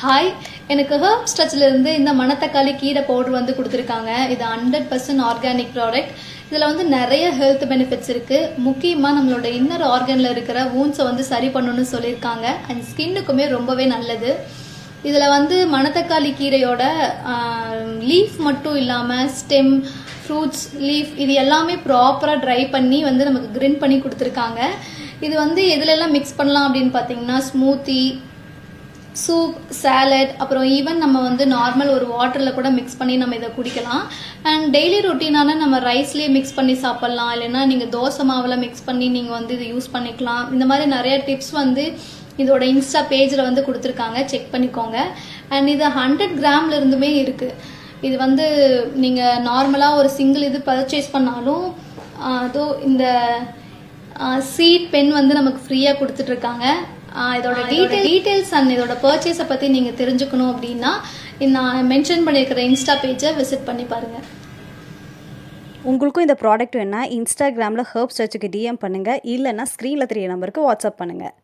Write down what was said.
Hi, எனக்கு herbs டச்சிலிருந்து இந்த மணத்தக்காளி கீரை பவுடர் வந்து கொடுத்துருக்காங்க. இது 100% ஆர்கானிக் ப்ராடக்ட். இதில் வந்து நிறைய ஹெல்த் பெனிஃபிட்ஸ் இருக்குது. முக்கியமாக நம்மளோட இன்னர் ஆர்கனில் இருக்கிற வூன்ஸை வந்து சரி பண்ணணும்னு சொல்லியிருக்காங்க. அண்ட் ஸ்கின்னுக்குமே ரொம்பவே நல்லது. இதில் வந்து மணத்தக்காளி கீரையோட லீஃப் மட்டும் இல்லாமல் ஸ்டெம், ஃப்ரூட்ஸ், லீஃப் இது எல்லாமே ப்ராப்பராக ட்ரை பண்ணி வந்து நமக்கு கிரிண்ட் பண்ணி கொடுத்துருக்காங்க. இது வந்து எதுலெல்லாம் மிக்ஸ் பண்ணலாம் அப்படின்னு பார்த்தீங்கன்னா ஸ்மூத்தி, சூப், சாலட், அப்புறம் ஈவன் நம்ம வந்து நார்மல் ஒரு வாட்டரில் கூட மிக்ஸ் பண்ணி நம்ம இதை குடிக்கலாம். அண்ட் டெய்லி ரொட்டீனான நம்ம ரைஸ்லேயே மிக்ஸ் பண்ணி சாப்பிட்லாம். இல்லைன்னா நீங்கள் தோசை மாவில் மிக்ஸ் பண்ணி நீங்கள் வந்து இதை யூஸ் பண்ணிக்கலாம். இந்த மாதிரி நிறைய டிப்ஸ் வந்து இதோட இன்ஸ்டா பேஜில் வந்து கொடுத்துருக்காங்க, செக் பண்ணிக்கோங்க. அண்ட் இது 100 கிராம்ல இருந்துமே இருக்குது. இது வந்து நீங்கள் நார்மலாக ஒரு சிங்கிள் இது பர்ச்சேஸ் பண்ணாலும் அதோ இந்த சீட் பென் வந்து நமக்கு ஃப்ரீயாக கொடுத்துட்ருக்காங்க. இதோட டீட்டெயில்ஸ் அண்ட் இதோட பர்ச்சேஸை பற்றி நீங்கள் தெரிஞ்சுக்கணும் அப்படின்னா நான் மென்ஷன் பண்ணியிருக்கிற இன்ஸ்டா பேஜை விசிட் பண்ணி பாருங்கள். உங்களுக்கும் இந்த ப்ராடக்ட் வேணால் இன்ஸ்டாகிராமில் ஹெர்ப்ஸ் டச்சுக்கு டிஎம் பண்ணுங்கள். இல்லைன்னா ஸ்க்ரீனில் தெரிய நம்பருக்கு வாட்ஸ்அப் பண்ணுங்கள்.